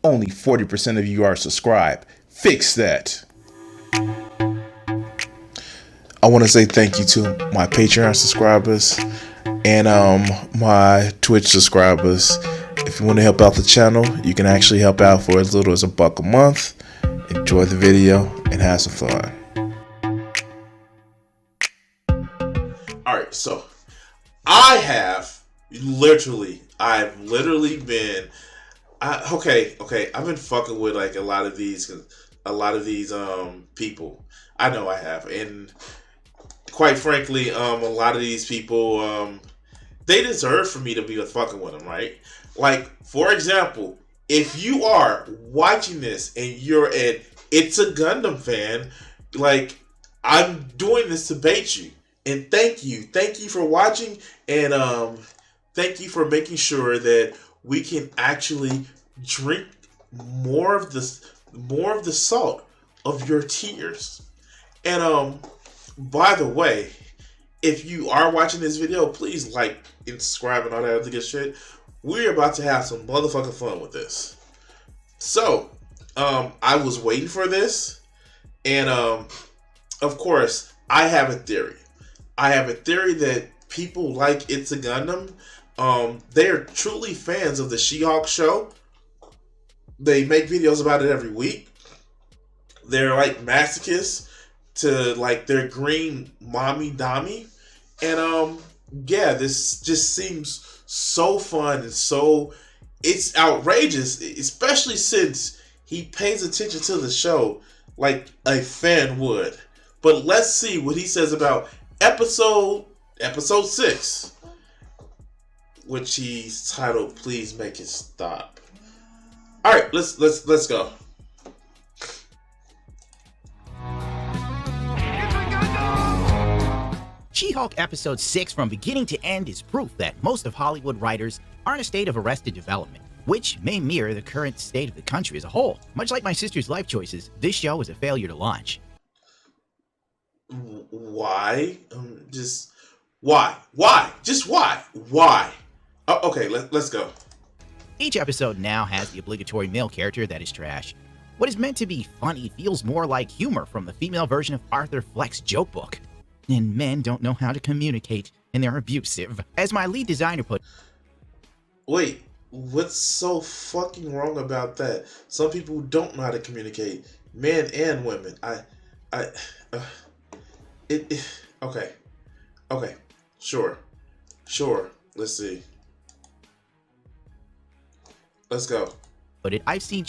Only 40% of you are subscribed. Fix that. I want to say thank you to my Patreon subscribers and my Twitch subscribers. If you want to help out the channel, you can actually help out for as little as $1 a month. Enjoy the video and have some fun. Alright, so I've literally been I've been fucking with like a lot of these people. I know I have, and quite frankly, a lot of these people, they deserve for me to be fucking with them, right? Like, for example, if you are watching this and you're an It's a Gundam fan, like, I'm doing this to bait you. And thank you for watching, and thank you for making sure that we can actually drink more of the salt of your tears. And by the way, if you are watching this video, please like and subscribe and all that other good shit. We're about to have some motherfucking fun with this. So, I was waiting for this, and of course, I have a theory. I have a theory that people like It's a Gundam. They are truly fans of the She-Hulk show. They make videos about it every week. They're like masochists to like their green mommy Dami. And yeah, this just seems so fun and so it's outrageous, especially since he pays attention to the show like a fan would. But let's see what he says about episode 6, which he's titled "Please Make It Stop." All right, let's go. She-Hulk Episode 6 from beginning to end is proof that most of Hollywood writers are in a state of arrested development, which may mirror the current state of the country as a whole. Much like my sister's life choices, this show was a failure to launch. Why? Just why? Why? Just why? Why? Oh, okay, let's go. Each episode now has the obligatory male character that is trash. What is meant to be funny feels more like humor from the female version of Arthur Fleck's joke book. And men don't know how to communicate, and they're abusive. As my lead designer put... Wait, what's so fucking wrong about that? Some people don't know how to communicate. Men and women. Okay. Sure. Let's see. Let's go. I've seen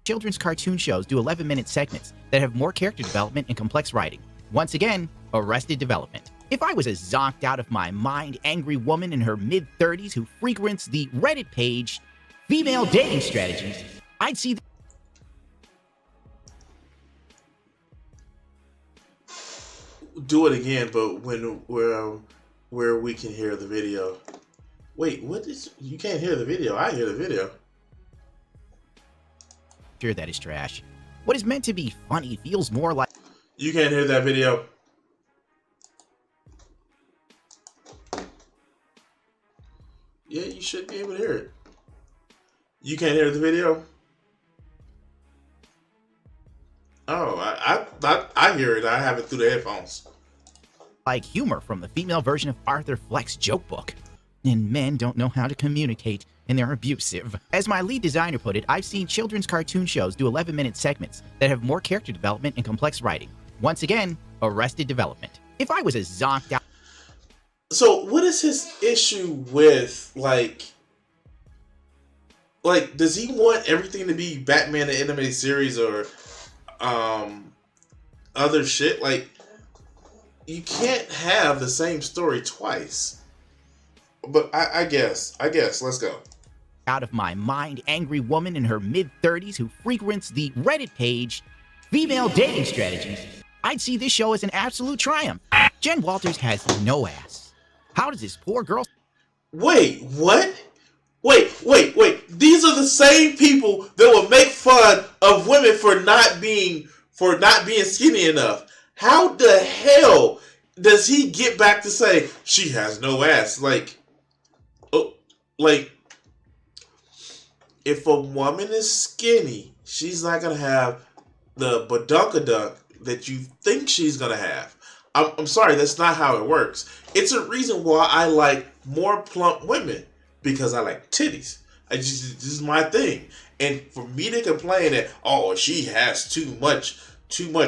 children's cartoon shows do 11-minute segments that have more character development and complex writing. Once again, arrested development. If I was a zonked out of my mind angry woman in her mid-30s who frequents the Reddit page Female Dating Strategies, I'd see... Do it again, but where we can hear the video. Wait, what is... You can't hear the video. I hear the video. Sure, that is trash. What is meant to be funny feels more like... You can't hear that video. Yeah, you should be able to hear it. You can't hear the video? Oh, I hear it. I have it through the headphones. Like humor from the female version of Arthur Fleck's joke book. And men don't know how to communicate, and they're abusive. As my lead designer put it, I've seen children's cartoon shows do 11-minute segments that have more character development and complex writing. Once again, arrested development. If I was a zonked out... So, what is his issue with, like, does he want everything to be Batman the animated series or, other shit? Like, you can't have the same story twice. But I guess, let's go. Out of my mind angry woman in her mid-30s who frequents the Reddit page Female Dating Strategies, I'd see this show as an absolute triumph. Jen Walters has no ass. How does this poor girl... Wait, what? Wait. These are the same people that will make fun of women for not being skinny enough. How the hell does he get back to say she has no ass? Like, if a woman is skinny, she's not gonna have the badunkadunk that you think she's gonna have. I'm sorry, that's not how it works. It's a reason why I like more plump women because I like titties. This is my thing. And for me to complain that she has too much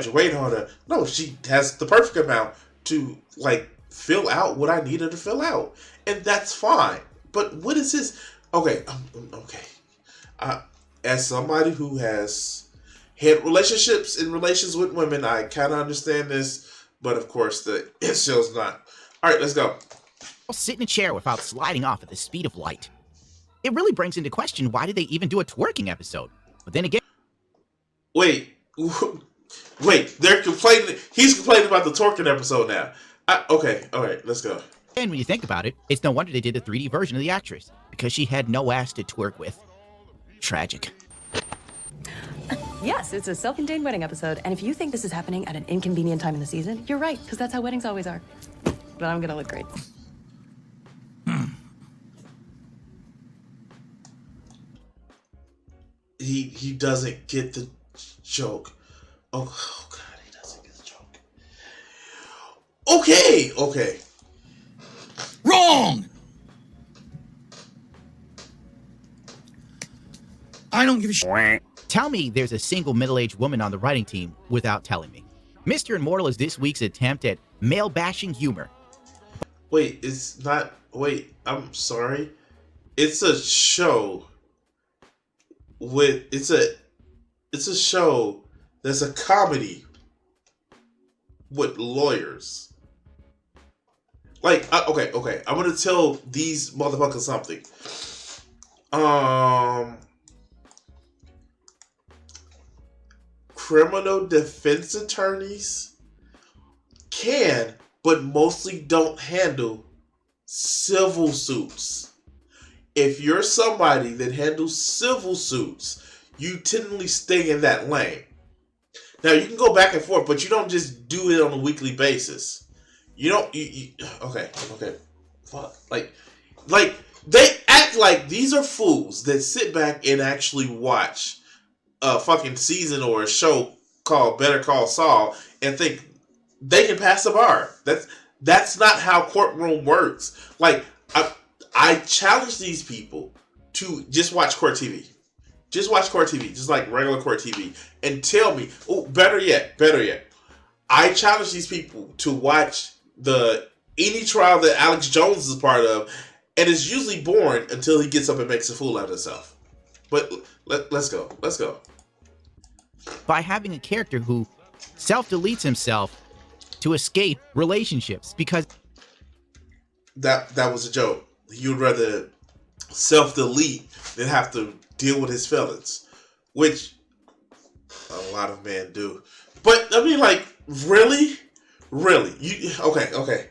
weight on her, no, she has the perfect amount to like fill out what I need her to fill out, and that's fine. But what is this? Okay, okay. As somebody who has had relationships and relations with women, I kind of understand this. But of course, it show's not. All right, let's go. Sit in a chair without sliding off at the speed of light. It really brings into question why did they even do a twerking episode? But then again... Wait, they're complaining. He's complaining about the twerking episode now. Okay, all right, let's go. And when you think about it, it's no wonder they did a 3D version of the actress, because she had no ass to twerk with. Tragic. Yes, it's a self-contained wedding episode, and if you think this is happening at an inconvenient time in the season, you're right, because that's how weddings always are. But I'm gonna look great. He doesn't get the joke. Oh God, he doesn't get the joke. Okay. Wrong! I don't give a shit. Tell me there's a single middle-aged woman on the writing team without telling me. Mr. Immortal is this week's attempt at male-bashing humor. Wait, I'm sorry. It's a show it's a show that's a comedy with lawyers. Like, okay. I'm gonna tell these motherfuckers something. Criminal defense attorneys can, but mostly don't handle civil suits. If you're somebody that handles civil suits, you typically stay in that lane. Now, you can go back and forth, but you don't just do it on a weekly basis. You don't... Okay. Fuck. Like, they act like these are fools that sit back and actually watch a fucking season or a show called Better Call Saul and think they can pass the bar. That's not how courtroom works. Like, I challenge these people to just watch court TV. Just watch court TV, just like regular court TV, and tell me. Oh, better yet. I challenge these people to watch any trial that Alex Jones is part of, and it's usually boring until he gets up and makes a fool out of himself. But let's go. By having a character who self-deletes himself to escape relationships, because... That was a joke. You'd rather self-delete than have to deal with his feelings, which a lot of men do. But I mean, like, really, okay.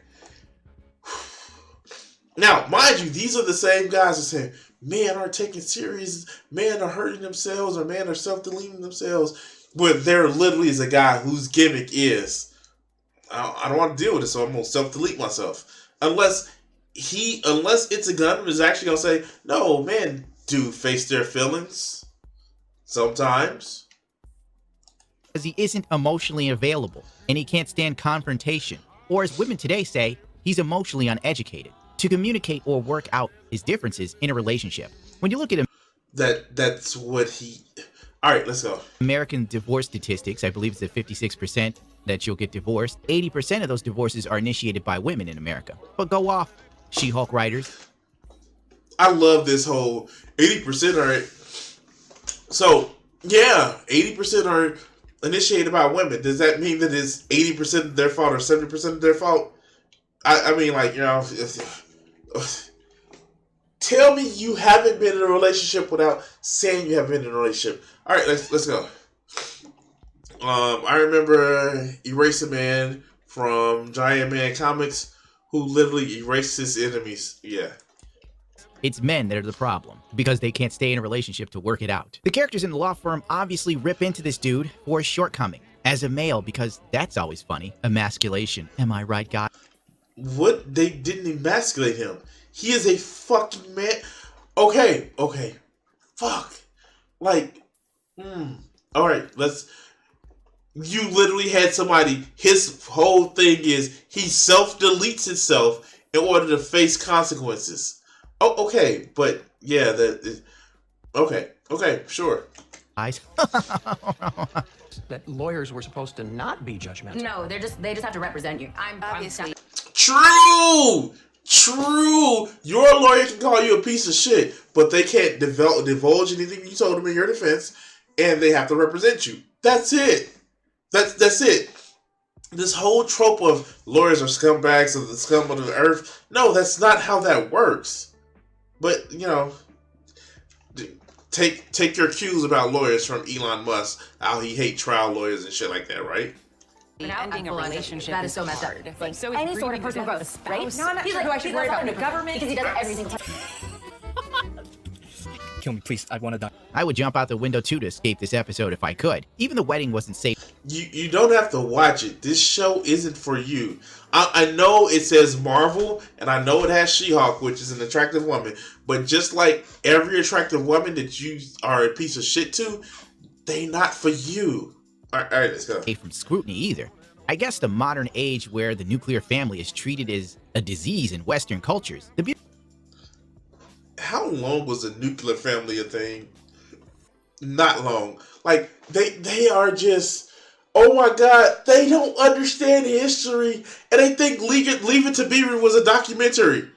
Now, mind you, these are the same guys that say men are taking serious, men are hurting themselves, or men are self-deleting themselves. But there literally is a guy whose gimmick is, I don't want to deal with it, so I'm gonna self-delete myself, unless it's a gun is actually gonna say, no, men do face their feelings sometimes. Because he isn't emotionally available, and he can't stand confrontation. Or as women today say, he's emotionally uneducated to communicate or work out his differences in a relationship. When you look at him... That's what he... Alright, let's go. American divorce statistics, I believe it's at 56% that you'll get divorced. 80% of those divorces are initiated by women in America. But go off, She-Hulk writers. I love this whole 80% are... So, yeah, 80% are initiated by women. Does that mean that it's 80% of their fault or 70% of their fault? I mean, like, you know... Tell me you haven't been in a relationship without saying you haven't been in a relationship. All right, let's go. I remember Eraserman from Giant Man Comics, who literally erased his enemies. Yeah. It's men that are the problem, because they can't stay in a relationship to work it out. The characters in the law firm obviously rip into this dude for his shortcoming as a male, because that's always funny. Emasculation. Am I right, guy? What? They didn't emasculate him. He is a fucking man. Okay. Fuck. Like, all right, you literally had somebody, his whole thing is he self-deletes himself in order to face consequences. Oh, okay, but yeah, okay, sure. That lawyers were supposed to not be judgmental. No, they just have to represent you. I'm obviously. True. Your lawyer can call you a piece of shit, but they can't divulge anything you told them in your defense, and they have to represent you. That's it. That's it. This whole trope of lawyers are scumbags of the scum of the earth. No, that's not how that works. But you know, take your cues about lawyers from Elon Musk, how he hate trial lawyers and shit like that, right? Ending a relationship that is so messed up. Like, so any sort of personal growth, right? No, I'm not sure who I should worry about the government because he does everything. Kill me, please. I want to die. I would jump out the window too to escape this episode if I could. Even the wedding wasn't safe. You don't have to watch it. This show isn't for you. I know it says Marvel, and I know it has She-Hulk, which is an attractive woman, but just like every attractive woman that you are a piece of shit to, they not for you. All right, let's go. From scrutiny either. I guess the modern age where the nuclear family is treated as a disease in Western cultures. How long was the nuclear family a thing? Not long. Like, they are just, oh my god, they don't understand history, and they think Leave It to Beaver was a documentary.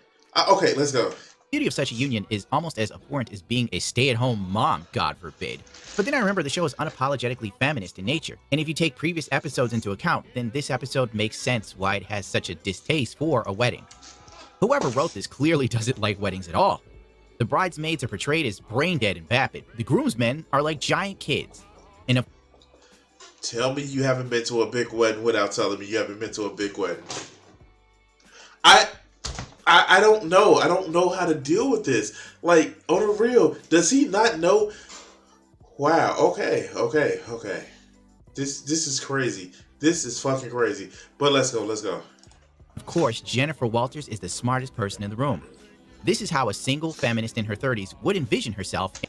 Okay, let's go. The beauty of such a union is almost as abhorrent as being a stay-at-home mom, God forbid. But then I remember the show is unapologetically feminist in nature, and if you take previous episodes into account, then this episode makes sense why it has such a distaste for a wedding. Whoever wrote this clearly doesn't like weddings at all. The bridesmaids are portrayed as brain-dead and vapid. The groomsmen are like giant kids. And tell me you haven't been to a big wedding without telling me you haven't been to a big wedding. I don't know. I don't know how to deal with this. Like, on the real, does he not know? Wow, okay. This is crazy. This is fucking crazy. But let's go. of course, Jennifer Walters is the smartest person in the room. This is how a single feminist in her 30s would envision herself.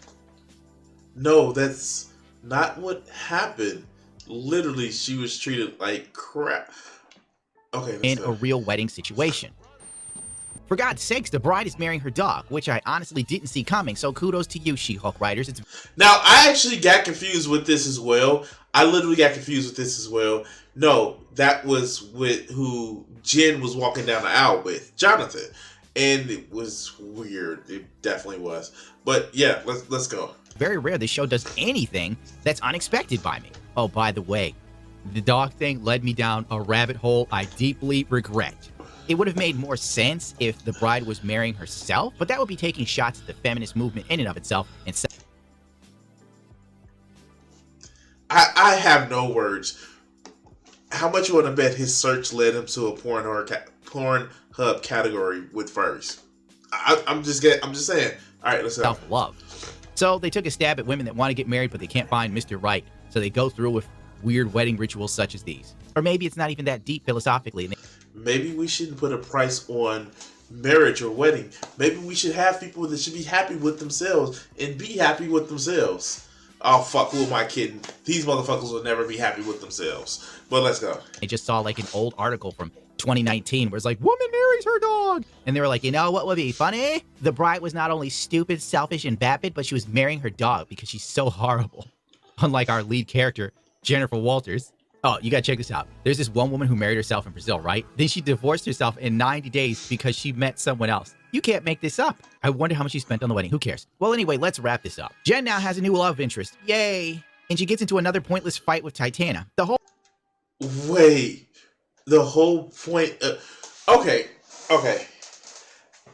No, that's not what happened. Literally, she was treated like crap. Okay, in a real wedding situation. For God's sakes, the bride is marrying her dog, which I honestly didn't see coming, so kudos to you, She-Hulk writers. Now, I actually got confused with this as well. I literally got confused with this as well. No, that was with who Jen was walking down the aisle with, Jonathan. And it was weird. It definitely was. But yeah, let's go. Very rare this show does anything that's unexpected by me. Oh, by the way, the dog thing led me down a rabbit hole I deeply regret. It would have made more sense if the bride was marrying herself, but that would be taking shots at the feminist movement in and of itself. And I have no words. How much you want to bet his search led him to a Pornhub category with furries? I'm just saying. All right, let's go. Self-love. So they took a stab at women that want to get married, but they can't find Mr. Right. So they go through with weird wedding rituals such as these. Or maybe it's not even that deep philosophically. Maybe we shouldn't put a price on marriage or wedding. Maybe we should have people that should be happy with themselves and be happy with themselves. Oh, fuck, who am I kidding? These motherfuckers will never be happy with themselves. But let's go. I just saw like an old article from 2019 where it's like, woman marries her dog. And they were like, you know what would be funny? The bride was not only stupid, selfish, and vapid, but she was marrying her dog because she's so horrible. Unlike our lead character, Jennifer Walters. Oh, you gotta check this out. There's this one woman who married herself in Brazil, right? Then she divorced herself in 90 days because she met someone else. You can't make this up. I wonder how much she spent on the wedding. Who cares? Well, anyway, let's wrap this up. Jen now has a new love interest. Yay. And she gets into another pointless fight with Titania. Wait. The whole point... Okay.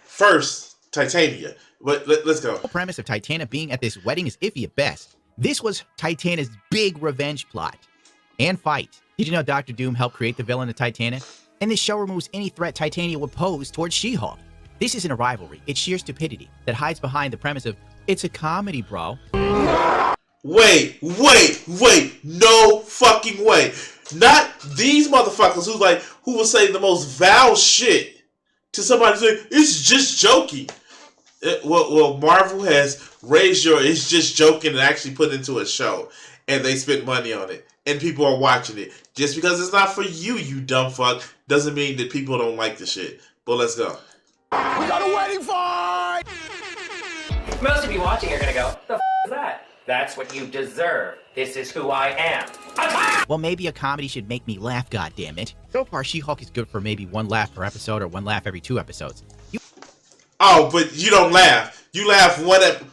First, Titania. But let's go. The whole premise of Titania being at this wedding is iffy at best. This was Titania's big revenge plot. And fight. Did you know Dr. Doom helped create the villain of Titania? And this show removes any threat Titania would pose towards She-Hulk. This isn't a rivalry. It's sheer stupidity that hides behind the premise of, it's a comedy, bro. Wait. No fucking way. Not these motherfuckers who will say the most vile shit to somebody saying, it's just joking. Well, Marvel has raised your. It's just joking and actually put into a show, and they spent money on it, and people are watching it. Just because it's not for you, you dumb fuck, doesn't mean that people don't like the shit. But let's go. We got a wedding fight! Most of you watching are gonna go, the f is that? That's what you deserve. This is who I am. Attack! Well, maybe a comedy should make me laugh, goddammit. So far, She-Hulk is good for maybe one laugh per episode or one laugh every 2 episodes. Oh, but you don't laugh. You laugh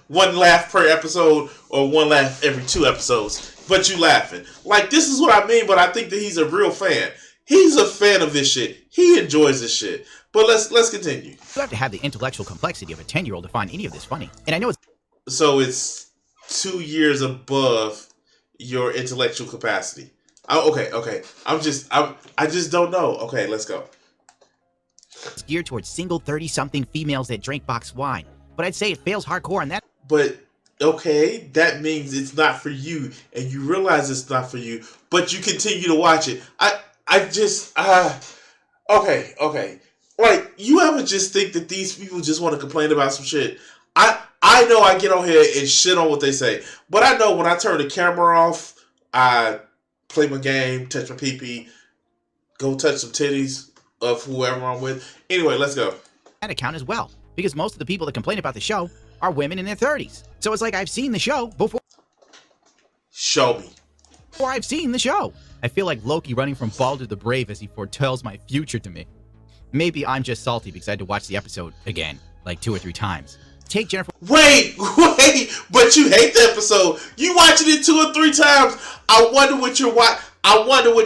one laugh per episode or one laugh every 2 episodes. But you laughing. Like, this is what I mean, but I think that he's a real fan. He's a fan of this shit. He enjoys this shit. But let's continue. You have to have the intellectual complexity of a 10-year-old to find any of this funny. And I know it's... So it's 2 years above your intellectual capacity. Okay. I just don't know. Okay, let's go. It's geared towards single 30-something females that drink boxed wine. But I'd say it fails hardcore on that. But, okay, that means it's not for you, and you realize it's not for you, but you continue to watch it. Okay. Like, you ever just think that these people just want to complain about some shit? I know I get on here and shit on what they say, but I know when I turn the camera off, I play my game, touch my pee-pee, go touch some titties of whoever I'm with. Anyway, let's go. That account as well, because most of the people that complain about the show are women in their 30s. So it's like I've seen the show before. Show me. Before I've seen the show. I feel like Loki running from Balder the Brave as he foretells my future to me. Maybe I'm just salty because I had to watch the episode again, like 2 or 3 times. Take Jennifer... Wait, but you hate the episode. You watching it 2 or 3 times. I wonder what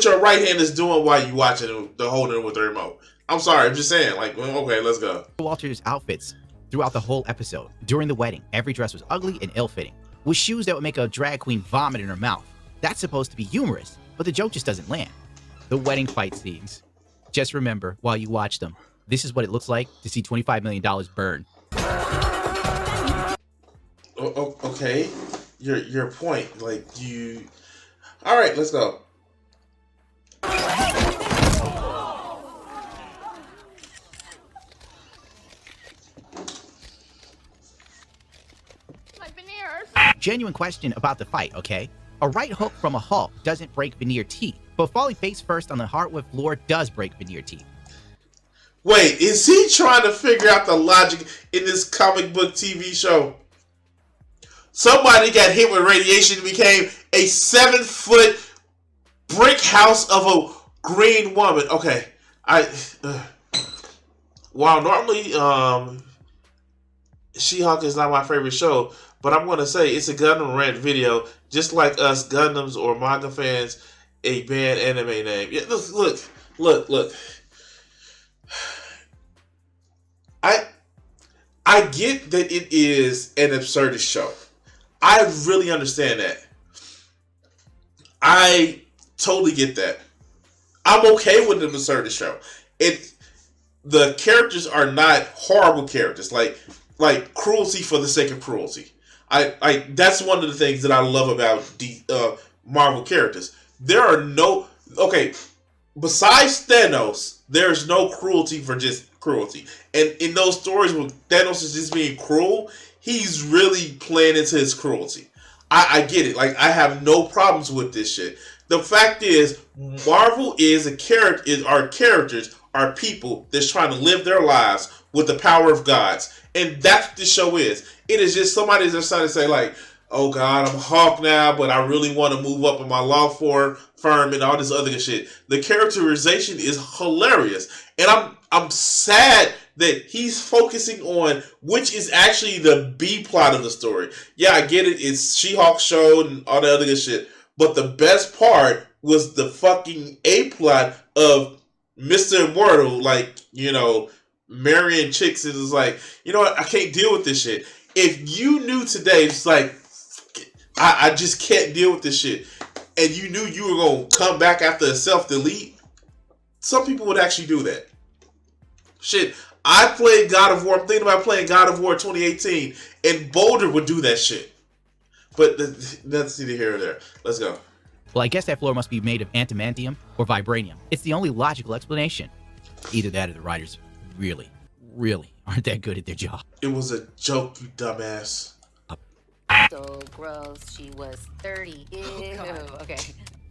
your right hand is doing while you watching it, holding it with the remote. I'm sorry, I'm just saying, like, okay, let's go. Walter's outfits throughout the whole episode. During the wedding, every dress was ugly and ill-fitting, with shoes that would make a drag queen vomit in her mouth. That's supposed to be humorous, but the joke just doesn't land. The wedding fight scenes. Just remember, while you watch them, this is what it looks like to see $25 million burn. Okay, your point, like you. All right, let's go. Genuine question about the fight, okay? A right hook from a Hulk doesn't break veneer teeth, but falling face first on the hardwood floor does break veneer teeth. Wait, is he trying to figure out the logic in this comic book TV show? Somebody got hit with radiation and became a 7-foot brick house of a green woman. Okay, while normally She-Hulk is not my favorite show, but I'm gonna say it's a Gundam rant video, just like us Gundams or manga fans, a bad anime name. Yeah, look. I get that it is an absurdist show. I really understand that. I totally get that. I'm okay with an absurdist show. The characters are not horrible characters, like cruelty for the sake of cruelty. That's one of the things that I love about the Marvel characters. There are besides Thanos, there's no cruelty for just cruelty. And in those stories where Thanos is just being cruel, he's really playing into his cruelty. I get it. Like, I have no problems with this shit. The fact is, Marvel is our characters are people that's trying to live their lives with the power of gods. And that's what this show is. It is just somebody that's trying to say, like, oh God, I'm Hawk now, but I really want to move up in my law firm and all this other shit. The characterization is hilarious. And I'm sad that he's focusing on which is actually the B plot of the story. Yeah, I get it. It's She-Hulk show and all the other good shit. But the best part was the fucking A plot of Mr. Immortal, like, marrying chicks. It was like, you know what? I can't deal with this shit. If you knew today, it's like, I just can't deal with this shit, and you knew you were going to come back after a self-delete, some people would actually do that. Shit, I played God of War. I'm thinking about playing God of War 2018, and Boulder would do that shit. But that's neither here or there. Let's go. Well, I guess that floor must be made of antimantium or vibranium. It's the only logical explanation. Either that or the writers really aren't that good at their job. It was a joke, you dumbass. So gross. She was 30. Ew. Okay.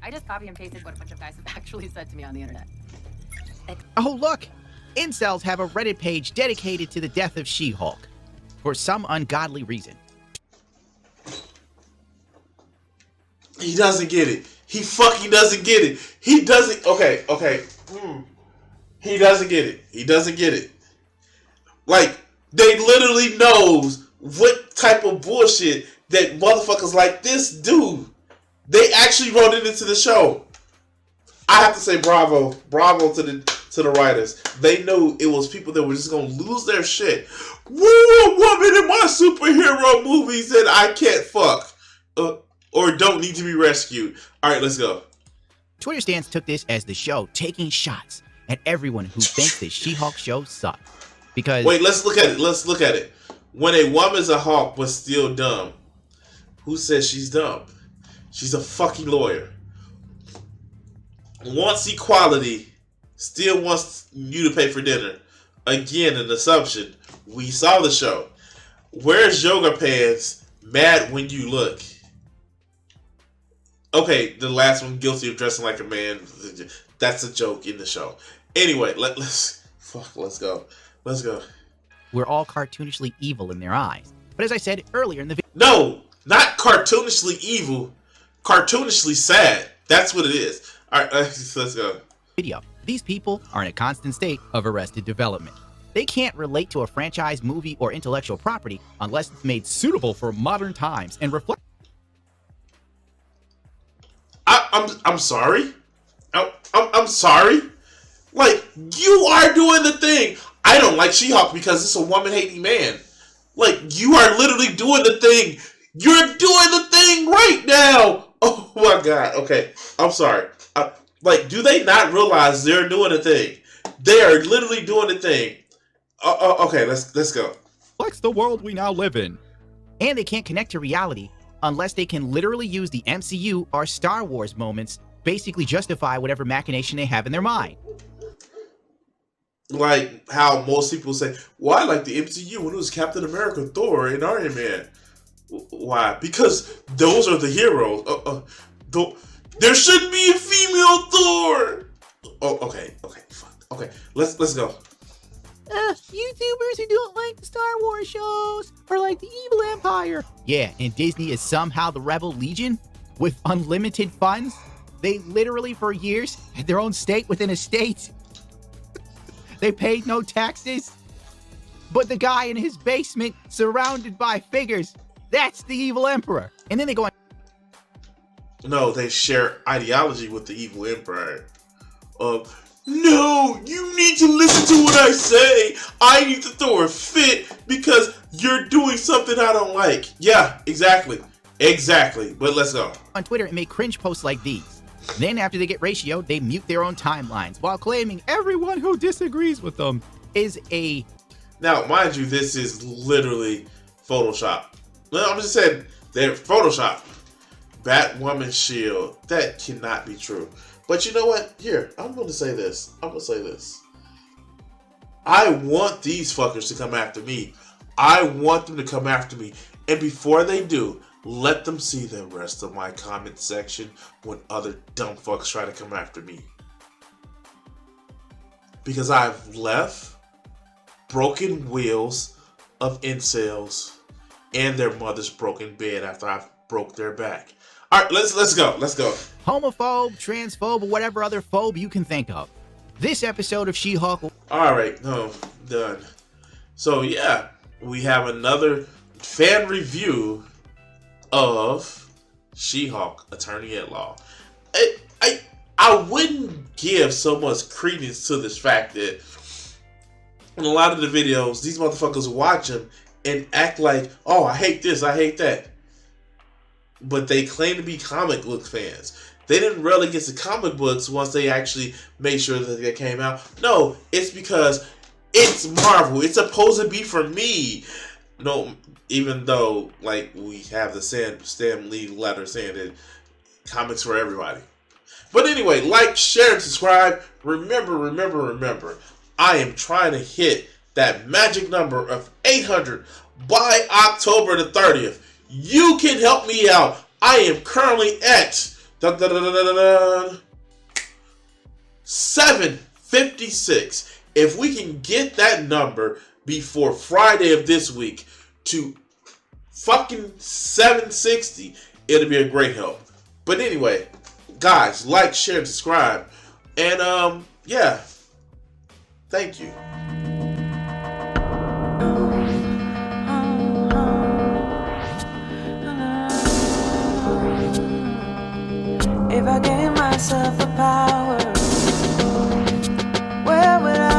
I just copy and pasted what a bunch of guys have actually said to me on the internet. Oh, look! Incels have a Reddit page dedicated to the death of She-Hulk. For some ungodly reason. He doesn't get it. He fucking doesn't get it. He doesn't. Okay. He doesn't get it. He doesn't get it. Like, they literally knows what type of bullshit that motherfuckers like this do. They actually wrote it into the show. I have to say bravo to the writers. They knew it was people that were just gonna lose their shit. Woo, a woman in my superhero movies that I can't fuck or don't need to be rescued. All right, let's go. Twitter stans took this as the show taking shots at everyone who thinks the She-Hulk show sucked. Because wait, let's look at it. When a woman's a Hulk but still dumb, who says she's dumb? She's a fucking lawyer. Wants equality, still wants you to pay for dinner. Again, an assumption. We saw the show. Wears yoga pants, mad when you look. Okay, the last one, guilty of dressing like a man. That's a joke in the show. Anyway, let's go. Let's go. we're all cartoonishly evil in their eyes. But as I said earlier in the video... No, not cartoonishly evil. Cartoonishly sad. That's what it is. All right, let's go. These people are in a constant state of arrested development. They can't relate to a franchise, movie, or intellectual property unless it's made suitable for modern times and reflect... I'm sorry. I'm sorry. Like, you are doing the thing. I don't like She-Hulk because it's a woman-hating man. Like, you are literally doing the thing. You're doing the thing right now. Oh my God. Okay, I'm sorry. Like, do they not realize they're doing the thing? They are literally doing the thing. Okay, let's go. reflects the world we now live in. And they can't connect to reality unless they can literally use the MCU or Star Wars moments, basically justify whatever machination they have in their mind. Like how most people say, well, I like the MCU when it was Captain America, Thor, and Iron Man. Why? Because those are the heroes. There shouldn't be a female Thor. Oh, okay, fuck. Okay, let's go. YouTubers who don't like the Star Wars shows or like the Evil Empire. Yeah, and Disney is somehow the Rebel Legion with unlimited funds. They literally for years had their own state within a state. They paid no taxes. But the guy in his basement surrounded by figures, that's the Evil Emperor. And then they go on. No, they share ideology with the Evil Empire. No, you need to listen to what I say. I need to throw a fit because you're doing something I don't like. Yeah, exactly. But let's go. On Twitter and make cringe posts like these. Then after they get ratioed, they mute their own timelines while claiming everyone who disagrees with them is a... Now, mind you, this is literally Photoshop. I'm just saying, they're Photoshop. Batwoman shield. That cannot be true. But you know what? Here, I'm going to say this. I want these fuckers to come after me. I want them to come after me. And before they do, let them see the rest of my comment section when other dumb fucks try to come after me. Because I've left broken wheels of incels and their mother's broken bed after I've broke their back. All right, let's go. homophobe, transphobe, or whatever other phobe you can think of. This episode of She-Hulk... All right, no, done. So yeah, we have another fan review of She-Hulk, Attorney at Law. I wouldn't give so much credence to this fact that in a lot of the videos, these motherfuckers watch them and act like, oh, I hate this, I hate that. But they claim to be comic book fans. They didn't really get to comic books once they actually made sure that they came out. No, it's because it's Marvel. It's supposed to be for me. No, even though like we have the Stan Lee letter saying that comics for everybody. But anyway, like, share, and subscribe. Remember. I am trying to hit that magic number of 800 by October the 30th, you can help me out. I am currently at 756. If we can get that number before Friday of this week to fucking 760, it'll be a great help. But anyway, guys, like, share, and subscribe. And yeah. Thank you. If I gave myself the power, where would I